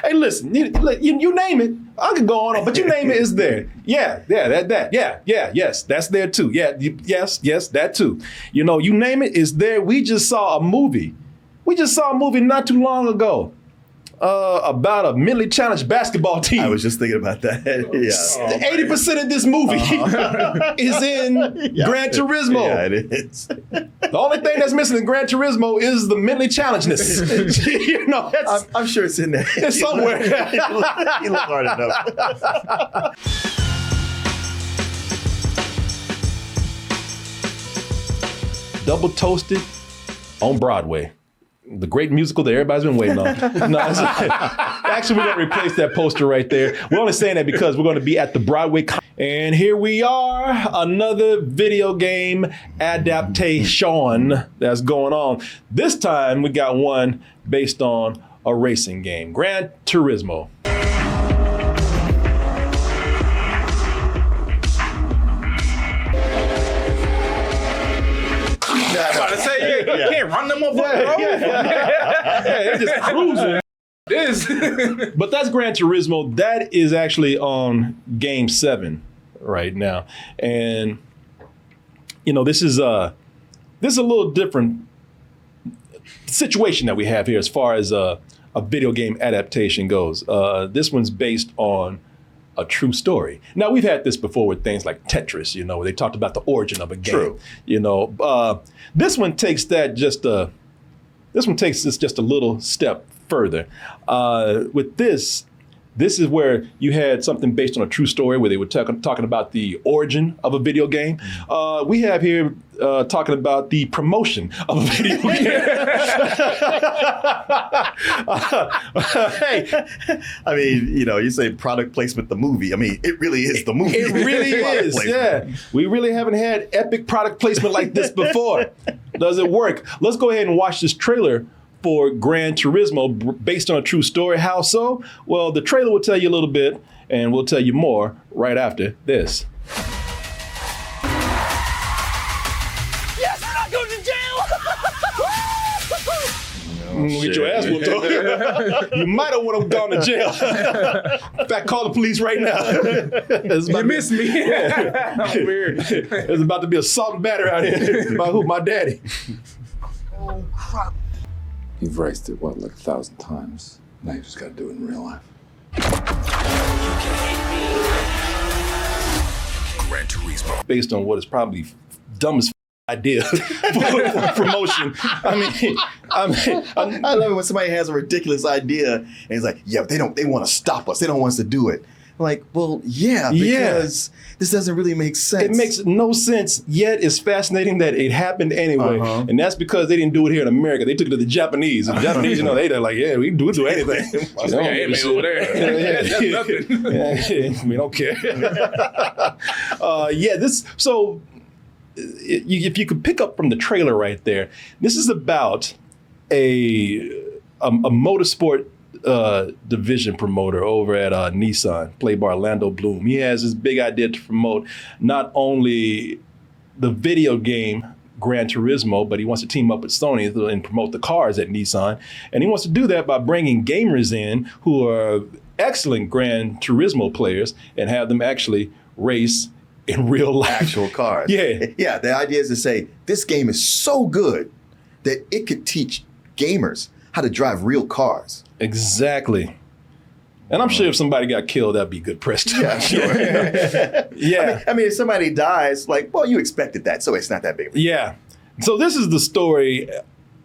Hey, listen, you name it. I could go on, but you name it, it's there. Yeah, yes, that's there too. Yeah, yes, that too. You know, you name it, it's there. We just saw a movie. Not too long ago about a mentally challenged basketball team. I was just thinking about that. Yeah. 80% of this movie is in Gran Turismo. Yeah, it is. The only thing that's missing in Gran Turismo is the mentally challengedness. You know, I'm sure it's in there. It's somewhere. You look hard enough. Double Toasted on Broadway. The great musical that everybody's been waiting on. No, actually, we're going to replace that poster right there. We're only saying that because we're going to be at the Broadway. And here we are, another video game adaptation that's going on. This time, we got one based on a racing game, Gran Turismo. You can't run them motherfuckers. Yeah, they're just cruising. But that's Gran Turismo. That is actually on Game 7 right now. And, you know, this is a little different situation that we have here as far as a video game adaptation goes. This one's based on a true story. Now, we've had this before with things like Tetris, you know, where they talked about the origin of a game. True. You know, this one takes this just a little step further. With this is where you had something based on a true story where they were talking about the origin of a video game. We have here talking about the promotion of a video game. Hey, I mean, you know, you say product placement, the movie. I mean, it really is the movie. It really is, yeah. We really haven't had epic product placement like this before. Does it work? Let's go ahead and watch this trailer for Gran Turismo based on a true story. How so? Well, the trailer will tell you a little bit, and we'll tell you more right after this. Yes, we're not going to jail! Get your ass whooped. You might have would have gone to jail. In fact, call the police right now. You missed me. I'm weird. There's about to be assault and battery out here. By who? My daddy. Oh, crap. You've raced it, what, like 1,000 times? Now you just gotta do it in real life. Gran Turismo. Based on what is probably dumbest idea for promotion. I love it when somebody has a ridiculous idea and it's like, yeah, but they want to stop us. They don't want us to do it. I'm like, well, yeah, because this doesn't really make sense. It makes no sense, yet it's fascinating that it happened anyway. And that's because they didn't do it here in America. They took it to the Japanese. And the Japanese, you know, they're like, yeah, we can do anything. Over there. That's nothing. We don't care. If you could pick up from the trailer right there, this is about a motorsport division promoter over at Nissan, played by Orlando Bloom. He has this big idea to promote not only the video game Gran Turismo, but he wants to team up with Sony and promote the cars at Nissan. And he wants to do that by bringing gamers in who are excellent Gran Turismo players and have them actually race in real life. Actual cars. Yeah. Yeah, the idea is to say, this game is so good that it could teach gamers how to drive real cars. Exactly. And I'm sure if somebody got killed, that'd be good press too. Yeah, sure. Yeah. I mean, if somebody dies, like, well, you expected that, so it's not that big. Yeah. So this is the story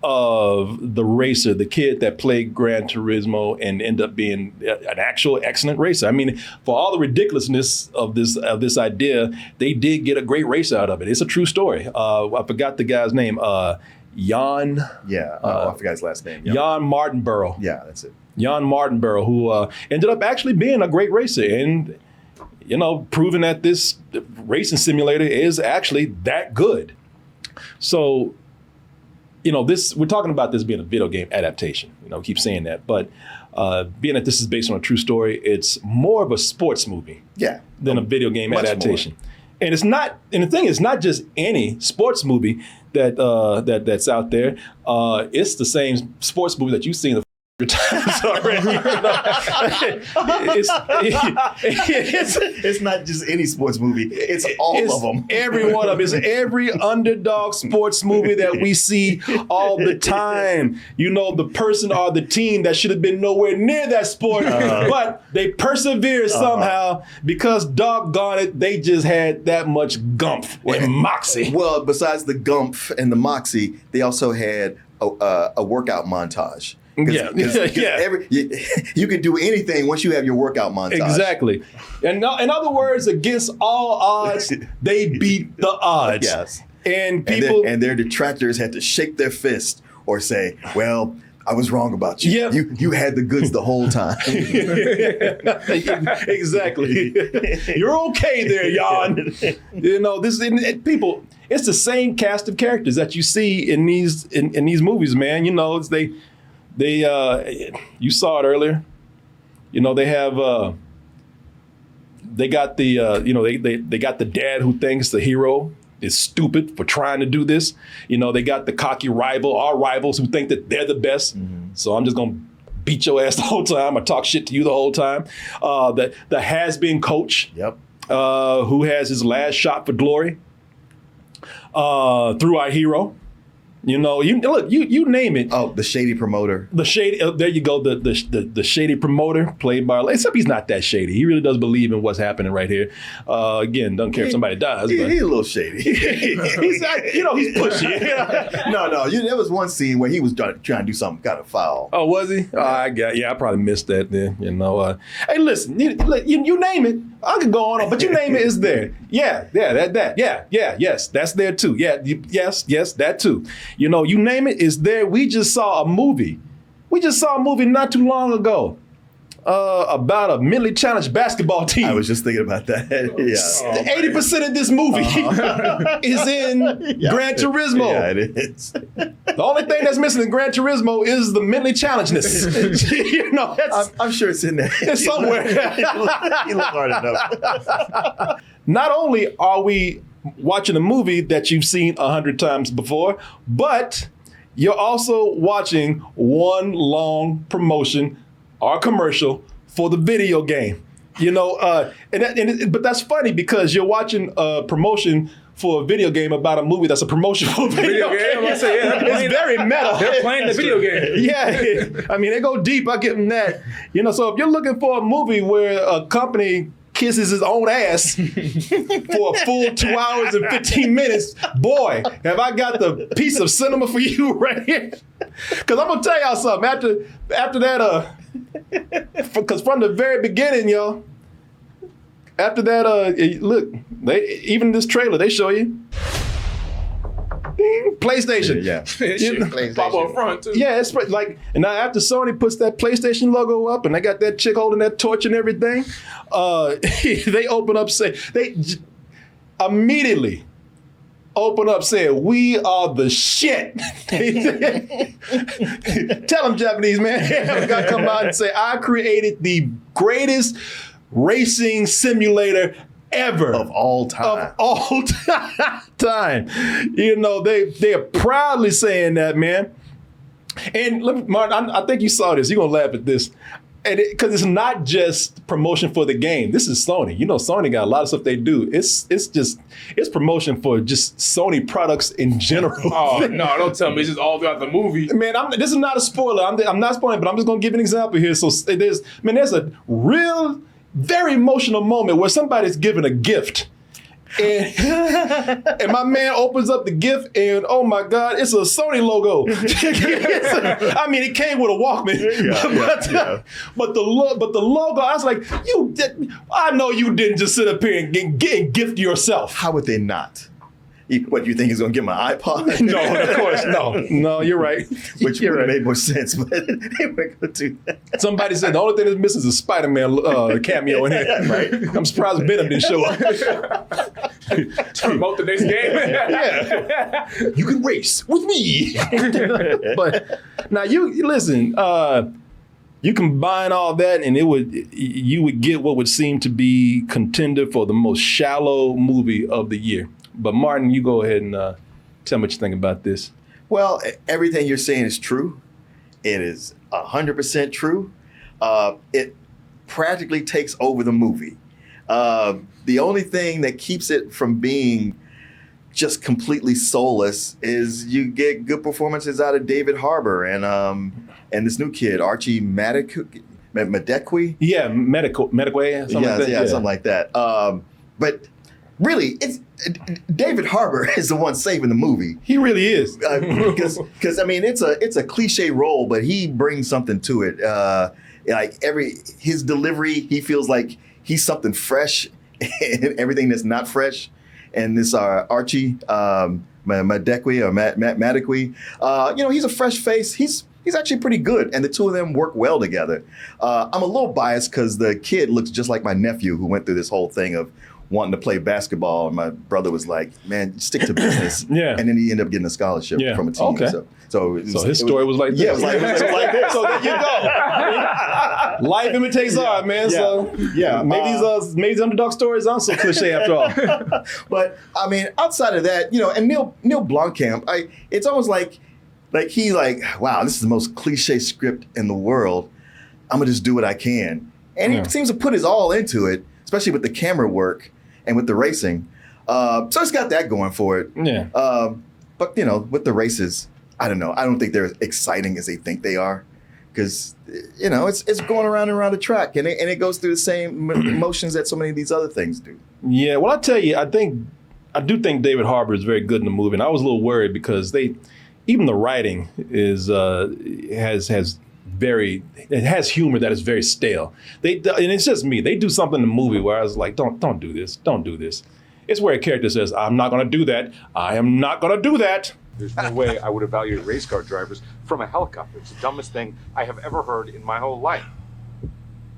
of the racer, the kid that played Gran Turismo and ended up being an actual excellent racer. I mean, for all the ridiculousness of this idea, they did get a great race out of it. It's a true story. I forgot the guy's name. Jan. Yeah, I forgot his last name. Jan Martinborough. Yeah, that's it. Jan Martinborough, who ended up actually being a great racer and, you know, proving that this racing simulator is actually that good. So, you know, we're talking about this being a video game adaptation. You know, keep saying that, but being that this is based on a true story, it's more of a sports movie, than a video game adaptation. More. And it's not. And the thing is, not just any sports movie that's out there. It's the same sports movie that you've seen times already. It's not just any sports movie. It's all of them. Every one of them. It's every underdog sports movie that we see all the time. You know, the person or the team that should have been nowhere near that sport, but they persevered somehow because, doggone it, they just had that much gumph and moxie. Well, besides the gumph and the moxie, they also had a workout montage. Yeah. You can do anything once you have your workout montage. Exactly. And in other words, against all odds, they beat the odds. Yes. And people and their detractors had to shake their fist or say, well, I was wrong about you. Yep. You had the goods the whole time. Exactly. You're okay there, Jan. You know, people, it's the same cast of characters that you see in these movies, man. You know, you saw it earlier. You know, they have they got they got the dad who thinks the hero is stupid for trying to do this. You know, they got the cocky our rivals who think that they're the best. Mm-hmm. So I'm just gonna beat your ass the whole time. I talk shit to you the whole time. The has-been coach, who has his last shot for glory through our hero. You know, you name it. Oh, the shady promoter. The shady. There you go. The shady promoter played by. Except he's not that shady. He really does believe in what's happening right here. Again, doesn't care if somebody dies. But He's a little shady. he's pushy. No. There was one scene where he was trying to do something kind of foul. Oh, was he? I probably missed that then. You know. Hey, listen. You name it. I could go on, but you name it, it's there. Yes, that's there too. Yes, that too. You know, you name it, it's there. We just saw a movie. Not too long ago about a mentally challenged basketball team. I was just thinking about that. Yeah. 80% of this movie is in Gran Turismo. Yeah, it is. The only thing that's missing in Gran Turismo is the mentally challengedness. You know, I'm sure it's in there. It's somewhere. You look hard enough. Not only are we watching a movie that you've seen 100 times before, but you're also watching one long promotion or commercial for the video game. You know, but that's funny because you're watching a promotion for a video game about a movie that's a promotion for a video game. I say, It's very meta. They're playing the video game. Yeah, I mean, they go deep. I give them that. You know, so if you're looking for a movie where a company kisses his own ass for a full 2 hours and 15 minutes, boy, have I got the piece of cinema for you right here. Because I'm going to tell y'all something. After that, because from the very beginning, y'all, after that, look, even this trailer, they show you. PlayStation. Yeah. PlayStation. Pop up front too. Yeah, it's like, and now after Sony puts that PlayStation logo up and they got that chick holding that torch and everything, they open up, they immediately open up saying, we are the shit. Tell them, Japanese man, gotta come out and say, I created the greatest racing simulator ever. Of all time. Of all time. You know, they are proudly saying that, man. And look, Martin, I think you saw this. You're going to laugh at this. And because it's not just promotion for the game. This is Sony. You know, Sony got a lot of stuff they do. It's promotion for just Sony products in general. Oh, no, don't tell me. It's just all throughout the movie. Man, this is not a spoiler. I'm not spoiling, but I'm just going to give an example here. So there's a real, very emotional moment where somebody's giving a gift. And my man opens up the gift and, oh my God, it's a Sony logo. I mean, it came with a Walkman. But the logo, I was like, I know you didn't just sit up here and gift yourself. How would they not? What, you think he's going to give him an iPod? No, of course, no. No, you're right. Which would have made more sense, but they weren't going to do that. Somebody said the only thing that's missing is a Spider-Man cameo in here. Right. I'm surprised Venom didn't show up. To promote the next game. Yeah. You can race with me. But now you listen, you combine all that and you would get what would seem to be contender for the most shallow movie of the year. But Martin, you go ahead and tell me what you think about this. Well, everything you're saying is true. It is 100% true. It practically takes over the movie. The only thing that keeps it from being just completely soulless is you get good performances out of David Harbour and this new kid, Archie Madekwe. Yeah, Medicway, something like that. Yeah, something like that. But really, it's David Harbour is the one saving the movie. He really is. Because I mean, it's a cliche role, but he brings something to it. Like his delivery, he feels like he's something fresh and everything that's not fresh. And this Archie Madekwe, he's a fresh face. He's actually pretty good, and the two of them work well together. I'm a little biased because the kid looks just like my nephew, who went through this whole thing of wanting to play basketball, and my brother was like, "Man, stick to business." Yeah. And then he ended up getting a scholarship from a team. Okay. So his story was like this. Yeah, it was like this. So there you go. Life imitates art, man. Yeah. So yeah, maybe these underdog stories aren't so cliche after all. But I mean, outside of that, and Neil Blomkamp, it's almost like he wow, this is the most cliche script in the world. I'm gonna just do what I can, and he seems to put his all into it, especially with the camera work and with the racing. So it's got that going for it. Yeah. But with the races, I don't know. I don't think they're as exciting as they think they are, because it's going around and around the track, and it goes through the same motions that so many of these other things do. Yeah. Well, I tell you, I do think David Harbour is very good in the movie, and I was a little worried because even the writing has humor that is very stale. And it's just me. They do something in the movie where I was like, don't do this. Don't do this. It's where a character says, I'm not going to do that. I am not going to do that. There's no way I would evaluate race car drivers from a helicopter. It's the dumbest thing I have ever heard in my whole life.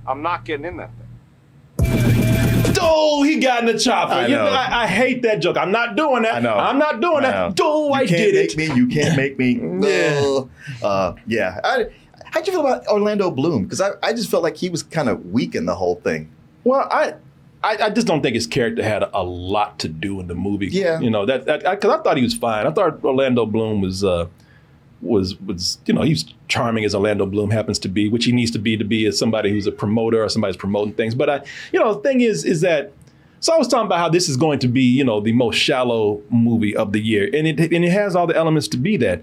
I'm not getting in that thing. Oh, he got in the chopper. I hate that joke. I'm not doing that. I know. I'm not doing that. Oh, I did it. You can't make me. Yeah. Yeah. How'd you feel about Orlando Bloom? Because I just felt like he was kind of weak in the whole thing. Well, I just don't think his character had a lot to do in the movie. Yeah. Because I thought he was fine. I thought Orlando Bloom was he was charming as Orlando Bloom happens to be, which he needs to be as somebody who's a promoter or somebody's promoting things. But the thing is that, so I was talking about how this is going to be, the most shallow movie of the year, and it has all the elements to be that.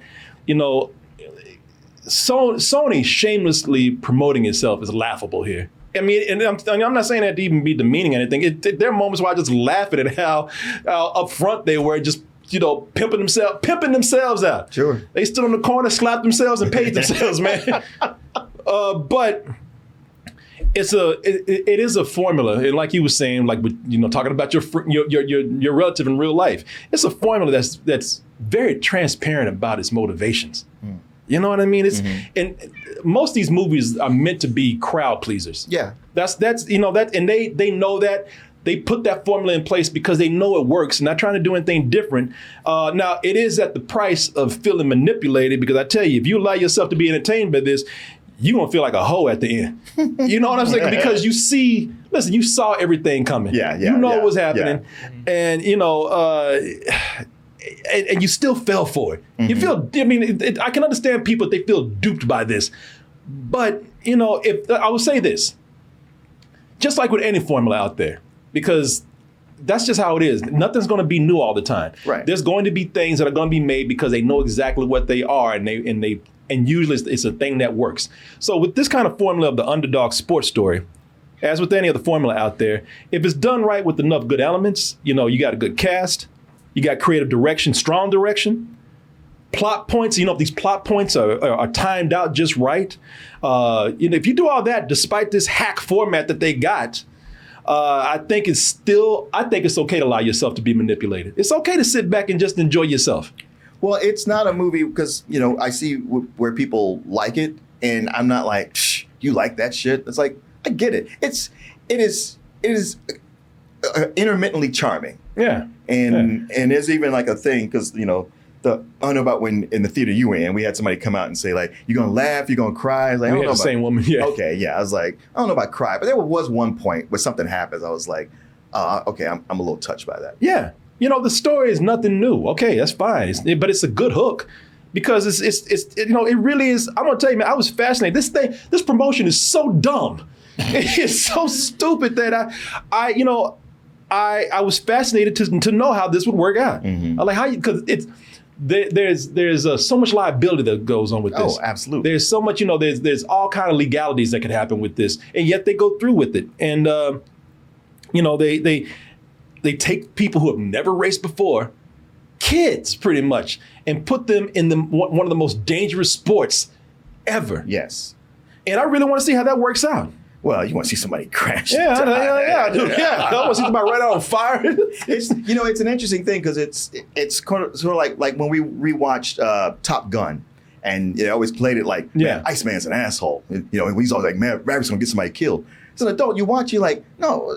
Sony shamelessly promoting itself is laughable here. I mean, and I'm not saying that to even be demeaning or anything. There are moments where I just laughing at how upfront they were, just pimping themselves out. Sure. They stood on the corner, slapped themselves, and paid themselves, man. But it is a formula, and like you were saying, like with, talking about your relative in real life, it's a formula that's very transparent about its motivations. You know what I mean? And most of these movies are meant to be crowd pleasers. Yeah. That's and they know that. They put that formula in place because they know it works and not trying to do anything different. Now, it is at the price of feeling manipulated, because I tell you, if you allow yourself to be entertained by this, you're going to feel like a hoe at the end. You know what I'm saying? Because you saw everything coming. Yeah. You know what was happening. Yeah. And, and you still fell for it. You feel, I can understand people if they feel duped by this. But, if I will say this, just like with any formula out there, because that's just how it is. Nothing's going to be new all the time. Right. There's going to be things that are going to be made because they know exactly what they are, and usually it's a thing that works. So with this kind of formula of the underdog sports story, as with any other formula out there, if it's done right with enough good elements, you got a good cast, you got creative direction, strong direction, plot points. If these plot points are timed out just right, if you do all that, despite this hack format that they got, I think it's okay to allow yourself to be manipulated. It's okay to sit back and just enjoy yourself. Well, it's not a movie because, I see where people like it, and I'm not like, you like that shit? It's like, I get it. It is intermittently charming. Yeah. And there's even like a thing, because, I don't know about when in the theater you were in, we had somebody come out and say, like, you're going to laugh, you're going to cry. I was like, we had the same woman, yeah. Okay, yeah. I was like, I don't know about cry, but there was one point where something happens. I was like, okay, I'm a little touched by that. Yeah. The story is nothing new. Okay, that's fine. But it's a good hook. because it's you know, it really is. I'm gonna tell you, man, I was fascinated. This promotion is so dumb. It's so stupid that I was fascinated to know how this would work out. Mm-hmm. I'm like, how you, because there's so much liability that goes on with this. Oh, absolutely. There's so much, you know, there's all kind of legalities that could happen with this, and yet they go through with it. And you know, they take people who have never raced before, kids pretty much, and put them in one of the most dangerous sports ever. Yes. And I really want to see how that works out. Well, you want to see somebody crash. Yeah. I want to see somebody right out on fire. It's an interesting thing because it's sort of like when we rewatched Top Gun, and it always played it like, man, Iceman's an asshole. You know, he's always like, man, Maverick's gonna get somebody killed. As an adult, you watch, you're like, no,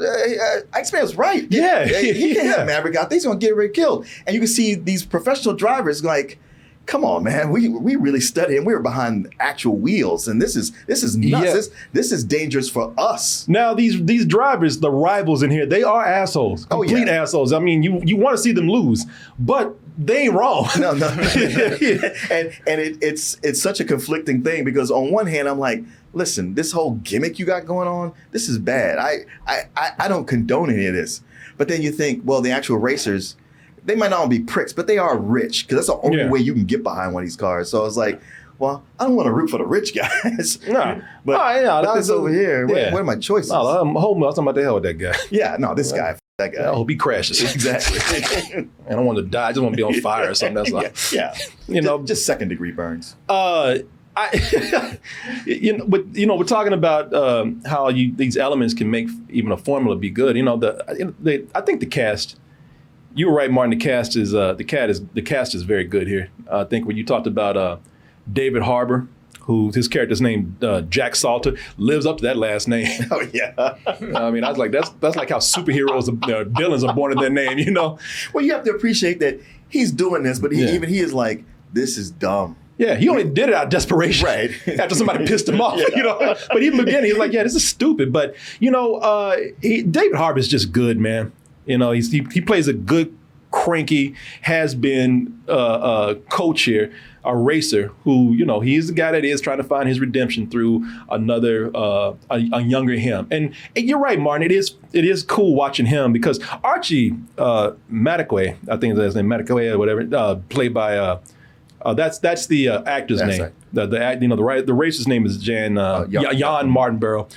Iceman's right. Yeah, he can't have Maverick out there. He's gonna get everybody killed. And you can see these professional drivers like, come on, man, we really studied and we were behind actual wheels, and this is nuts. Yeah. This is dangerous for us. Now these drivers, the rivals in here, they are assholes, complete assholes. I mean, you want to see them lose, but they ain't wrong. No. And it's such a conflicting thing because on one hand, I'm like, listen, this whole gimmick you got going on, this is bad. I don't condone any of this. But then you think, well, the actual racers, they might not be pricks, but they are rich because that's the only way you can get behind one of these cars. So I was like, well, I don't want to root for the rich guys. No. But this over here, what are my choices? No, I'm talking about the hell with that guy. Yeah, no, this guy, that guy. I hope he crashes. Exactly. I don't want to die. I just want to be on fire or something. That's like, yeah. You know, just second-degry burns. we're talking about how these elements can make even a formula be good. You know, I think the cast. You were right, Martin. The cast is very good here. I think when you talked about David Harbour, who his character's named Jack Salter, lives up to that last name. Oh yeah. I mean, I was like, that's like how superheroes, villains are born in their name. You know. Well, you have to appreciate that he's doing this, but even he is like, this is dumb. Yeah, he only did it out of desperation, right? After somebody pissed him off, you know. But even again, he's like, yeah, this is stupid. But you know, David Harbour is just good, man. You know, he plays a good, cranky, has-been coach here, a racer who, you know, he's the guy that is trying to find his redemption through another, a younger him. And you're right, Martin. It is cool watching him because Archie Madekwe, I think that's his name, Madekwe or whatever, played by. That's the actor's name. Right. The racer's name is Jan Martinborough.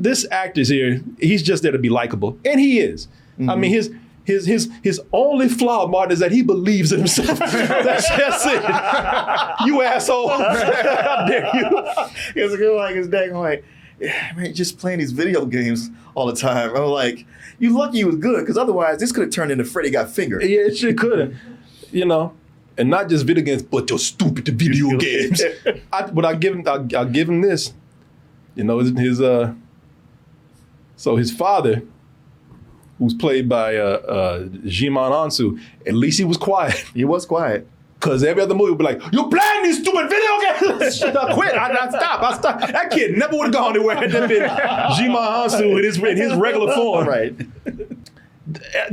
This actor's here. He's just there to be likable, and he is. Mm-hmm. I mean, his only flaw, Martin, is that he believes in himself. That's it. You asshole! How dare you? It's a good like his dad going like, yeah, man, just playing these video games all the time. I'm like, you lucky he was good because otherwise this could have turned into Freddy Got Fingered. Yeah, it sure could have. You know. And not just video games, but your stupid video games. I'll give him this. You know, so his father, who's played by Jimon Ansu, at least he was quiet. He was quiet. Because every other movie would be like, you're playing these stupid video games. I quit. I stop. That kid never would have gone anywhere had that been Jimon Ansu in his regular form. Right.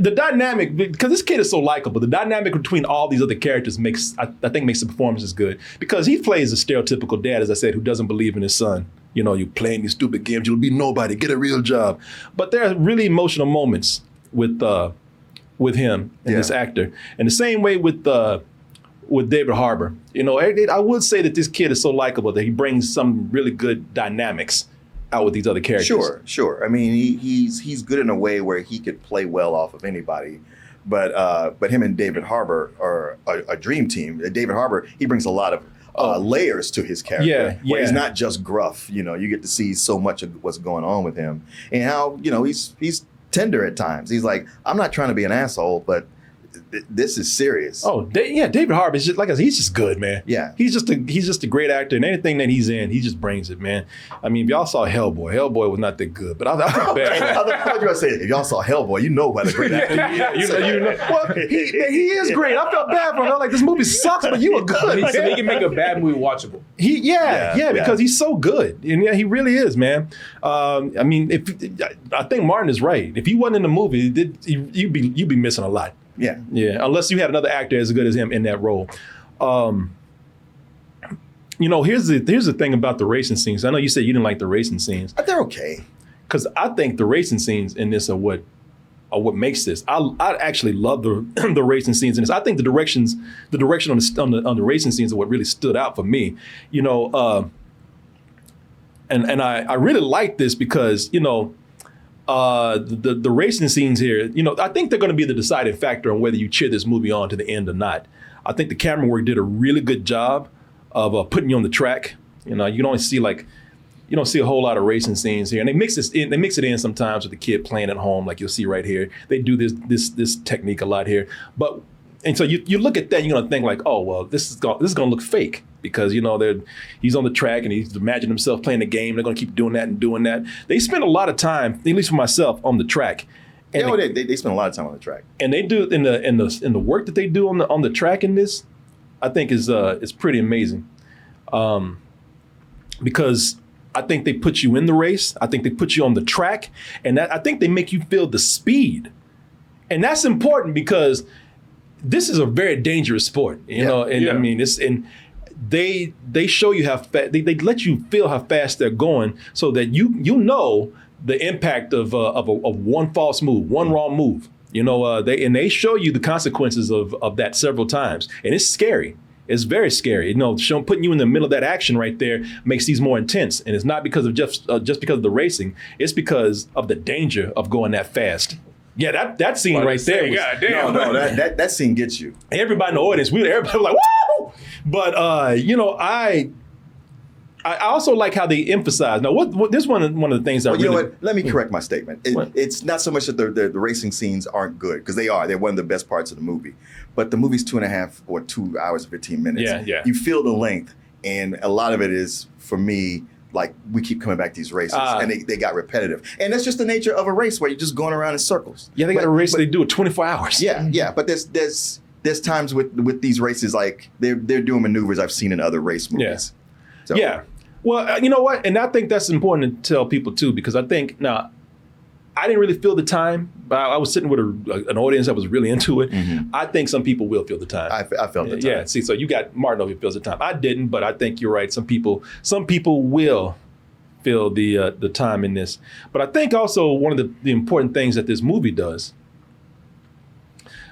The dynamic, because this kid is so likable, the dynamic between all these other characters I think makes the performances good. Because he plays a stereotypical dad, as I said, who doesn't believe in his son. You know, you're playing these stupid games, you'll be nobody, get a real job. But there are really emotional moments with him and this actor. And the same way with David Harbour. You know, I would say that this kid is so likable that he brings some really good dynamics out with these other characters. Sure. I mean, he's good in a way where he could play well off of anybody. But him and David Harbour are a dream team. David Harbour, he brings a lot of layers to his character. Where he's not just gruff. You know, you get to see so much of what's going on with him and how, you know, he's tender at times. He's like, I'm not trying to be an asshole, but this is serious. Oh, David Harbour is just like he's just good, man. Yeah, he's just a great actor, and anything that he's in, he just brings it, man. I mean, if y'all saw Hellboy was not that good, but I felt bad. I thought you were saying if y'all saw Hellboy, you know what a great actor. you know. Well, he is great. I felt bad for him. Like this movie sucks, but you were good. So he can make a bad movie watchable. Because he's so good, and he really is, man. I mean, I think Martin is right. If he wasn't in the movie, you'd be missing a lot. Yeah. Unless you had another actor as good as him in that role. You know, here's the thing about the racing scenes. I know you said you didn't like the racing scenes. They're okay. Because I think the racing scenes in this are what makes this. I actually love the the racing scenes in this. I think the direction on the racing scenes are what really stood out for me. You know, and I really like this because, you know, the racing scenes here, you know, I think they're going to be the deciding factor on whether you cheer this movie on to the end or not. I think the camera work did a really good job of putting you on the track. You know, you don't see a whole lot of racing scenes here, and they mix it in sometimes with the kid playing at home, like you'll see right here. They do this technique a lot here, and so you look at that, and you're gonna think like, oh well, this is gonna look fake because, you know, he's on the track and he's imagining himself playing the game. They're gonna keep doing that and doing that. They spend a lot of time, at least for myself, on the track. And they spend a lot of time on the track, and they do in the work that they do on the track in this, I think is pretty amazing, because I think they put you in the race. I think they put you on the track, and I think they make you feel the speed, and that's important because this is a very dangerous sport, you know. And I mean, they show you how fast they let you feel how fast they're going, so that you know the impact of one false move, one wrong move. You know, they show you the consequences of that several times, and it's scary. It's very scary. You know, putting you in the middle of that action right there makes these more intense. And it's not because of just because of the racing. It's because of the danger of going that fast. Yeah, that scene right there. No, that scene gets you. Everybody in the audience, everybody was like, woo! But you know, I also like how they emphasize. Now, this one of the things that you know what? Let me correct my statement. It's not so much that the racing scenes aren't good, because they are. They're one of the best parts of the movie. But the movie's 2.5 or 2 hours and 15 minutes. Yeah. You feel the length, and a lot of it is, for me, like, we keep coming back to these races, and they got repetitive. And that's just the nature of a race where you're just going around in circles. Yeah, they got a race. They do it 24 hours. Yeah. But there's times with these races, like they're doing maneuvers I've seen in other race movies. Yeah. So, yeah. Well, you know what? And I think that's important to tell people too, because I think now, I didn't really feel the time, but I was sitting with an audience that was really into it. Mm-hmm. I think some people will feel the time. I felt the time. Yeah. See, so you got Martin over here feels the time. I didn't, but I think you're right. Some people will feel the time in this. But I think also one of the important things that this movie does,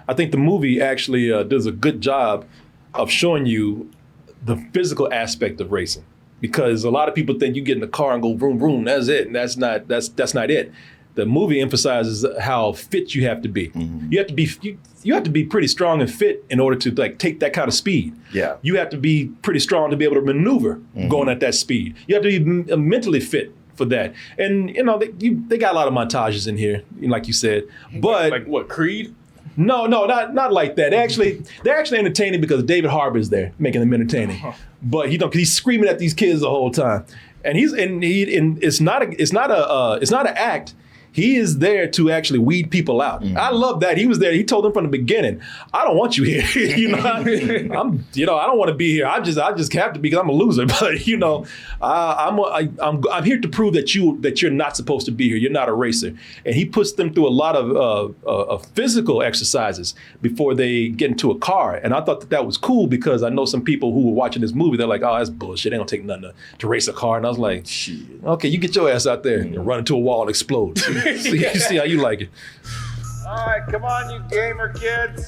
I think the movie actually does a good job of showing you the physical aspect of racing. Because a lot of people think you get in the car and go vroom vroom, that's it, and that's not it. The movie emphasizes how fit you have to be. Mm-hmm. You have to be pretty strong and fit in order to like take that kind of speed. Yeah. You have to be pretty strong to be able to maneuver going at that speed. You have to be mentally fit for that. And you know they got a lot of montages in here, like you said. But like what, Creed? No, not like that. They're actually entertaining because David Harbour's there making them entertaining. But he's screaming at these kids the whole time, and it's not an act. He is there to actually weed people out. I love that. He was there. He told them from the beginning, I don't want you here. I don't want to be here. I just have to be because I'm a loser. But I'm here to prove that you're not supposed to be here. You're not a racer. And he puts them through a lot of physical exercises before they get into a car. And I thought that was cool because I know some people who were watching this movie, they're like, oh, that's bullshit. They don't take nothing to race a car. And I was like, shit. Okay, you get your ass out there and run into a wall and explode. See how you like it. All right, come on, you gamer kids.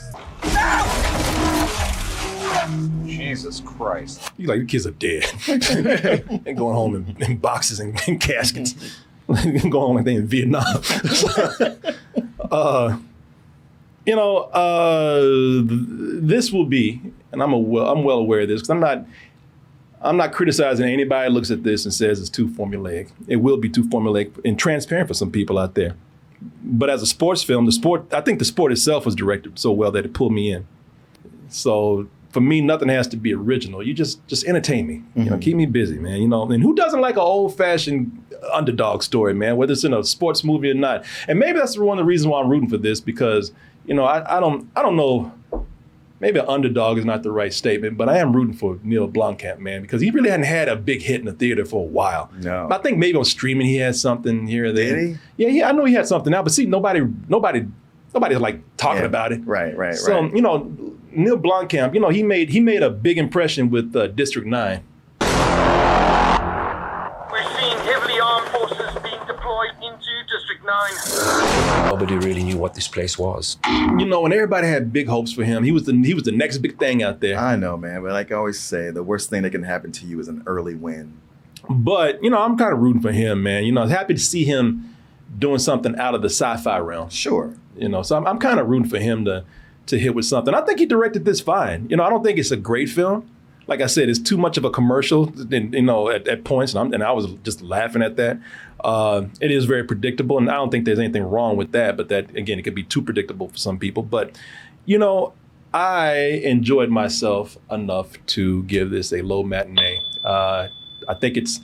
Jesus Christ. You like, the kids are dead. They're going home in boxes and in caskets. Going home like they in Vietnam. This will be, and I'm well aware of this, because I'm not criticizing anybody who looks at this and says it's too formulaic. It will be too formulaic and transparent for some people out there. But as a sports film, I think the sport itself was directed so well that it pulled me in. So for me, nothing has to be original. You just entertain me. Mm-hmm. Keep me busy, man. And who doesn't like an old-fashioned underdog story, man? Whether it's in a sports movie or not. And maybe that's one of the reasons why I'm rooting for this, because I don't know. Maybe an underdog is not the right statement, but I am rooting for Neil Blomkamp, man, because he really hadn't had a big hit in the theater for a while. No. But I think maybe on streaming he had something here or there. Did he? Yeah, I know he had something now, but see, nobody's like talking about it. Right. So, Neil Blomkamp, you know, he made a big impression with District 9. We're seeing heavily armed forces being deployed into District 9. Nobody really knew what this place was. You know, and everybody had big hopes for him. He was the next big thing out there. I know, man, but like I always say, the worst thing that can happen to you is an early win. But, you know, I'm kind of rooting for him, man. You know, happy to see him doing something out of the sci-fi realm. Sure. You know, so I'm kind of rooting for him to hit with something. I think he directed this fine. You know, I don't think it's a great film. Like I said, it's too much of a commercial, you know, at points, and I was just laughing at that. It is very predictable, and I don't think there's anything wrong with that, but that, again, it could be too predictable for some people. But, you know, I enjoyed myself enough to give this a low matinee. I think it's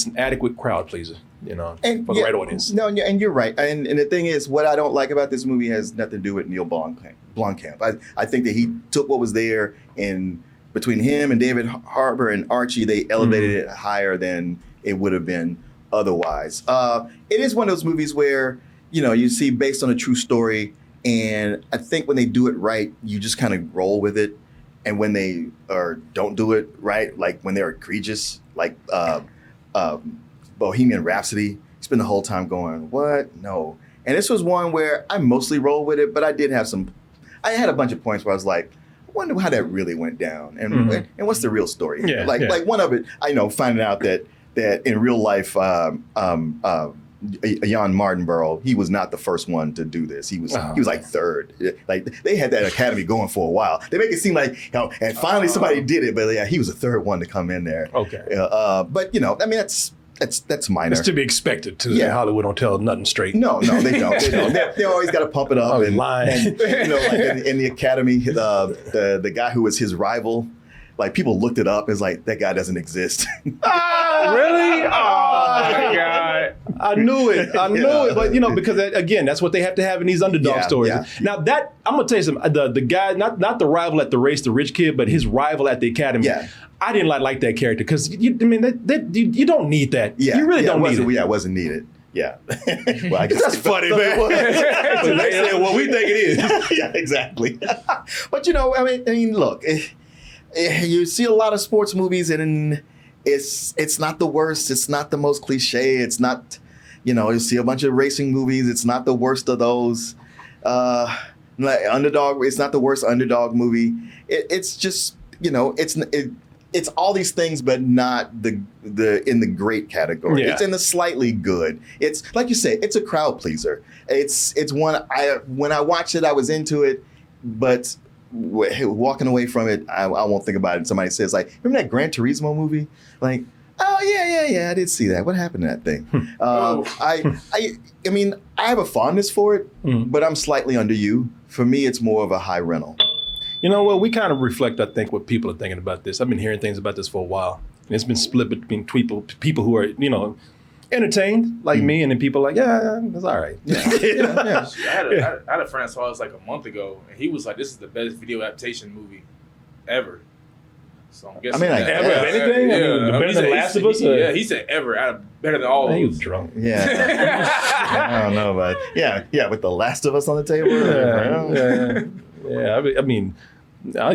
an adequate crowd pleaser, you know, for the right audience. No, and you're right. And the thing is, what I don't like about this movie has nothing to do with Neil Blomkamp. I think that he took what was there in between him and David Harbour and Archie, they elevated it higher than it would have been otherwise. It is one of those movies where, you know, you see based on a true story, and I think when they do it right, you just kind of roll with it. And when they don't do it right, like when they're egregious, like Bohemian Rhapsody, spend the whole time going, what? No. And this was one where I mostly rolled with it, but I had a bunch of points where I was like, I wonder how that really went down, and what's the real story? Yeah, like one of it, I know, finding out that in real life, Jan Mardenborough, he was not the first one to do this. He was like third. Like they had that academy going for a while. They make it seem like, you know, and finally somebody did it, but yeah, he was the third one to come in there. Okay. But you know, I mean, that's minor. It's to be expected. Hollywood don't tell nothing straight. No, they don't. They always got to pump it up. Lying. And, you know, like in the academy, the guy who was his rival, like people looked it up. It's like that guy doesn't exist. Really? Oh my God! I knew it. But you know, because again, that's what they have to have in these underdog stories. Yeah. Now that I'm gonna tell you something. The guy, not the rival at the race, the rich kid, but his rival at the academy. Yeah. I didn't like that character because you don't need that. Yeah. You really don't need it. Yeah, it wasn't needed. Yeah. Well, I guess that's funny, man. They said, well, we think it is. Yeah, exactly. But you know, I mean, look, you see a lot of sports movies, and it's not the worst. It's not the most cliche. It's not, you know, you see a bunch of racing movies. It's not the worst of those. Like underdog. It's not the worst underdog movie. It's just, you know, it's all these things, but not in the great category. Yeah. It's in the slightly good. It's like you say, it's a crowd pleaser. It's one when I watched it, I was into it, but walking away from it, I won't think about it. And somebody says, like, remember that Gran Turismo movie? Like, oh yeah, I did see that. What happened to that thing? I mean, I have a fondness for it, but I'm slightly under you. For me, it's more of a high rental. You know what? We kind of reflect, I think, what people are thinking about this. I've been hearing things about this for a while. And it's been split between people who are, you know, entertained like me, and then people like, yeah, that's all right. Yeah. I had a friend saw us like a month ago, and he was like, "This is the best video adaptation movie ever." So I'm guessing. I mean, like ever of anything? Yeah. Better than The Last of Us? Yeah, he said ever. Better than all. He was drunk. Yeah. I don't know, but yeah, with The Last of Us on the table. Yeah. I mean, I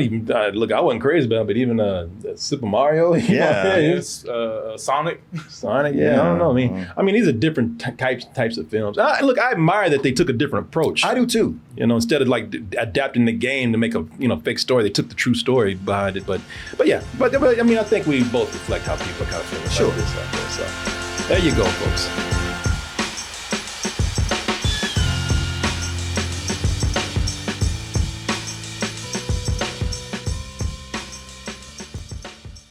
wasn't crazy about it, but even Super Mario. Sonic. Yeah, I don't know. I mean, these are different types of films. I admire that they took a different approach. I do too. You know, instead of like adapting the game to make a fake story, they took the true story behind it. But I mean, I think we both reflect how people kind of feel about this stuff. So there you go, folks.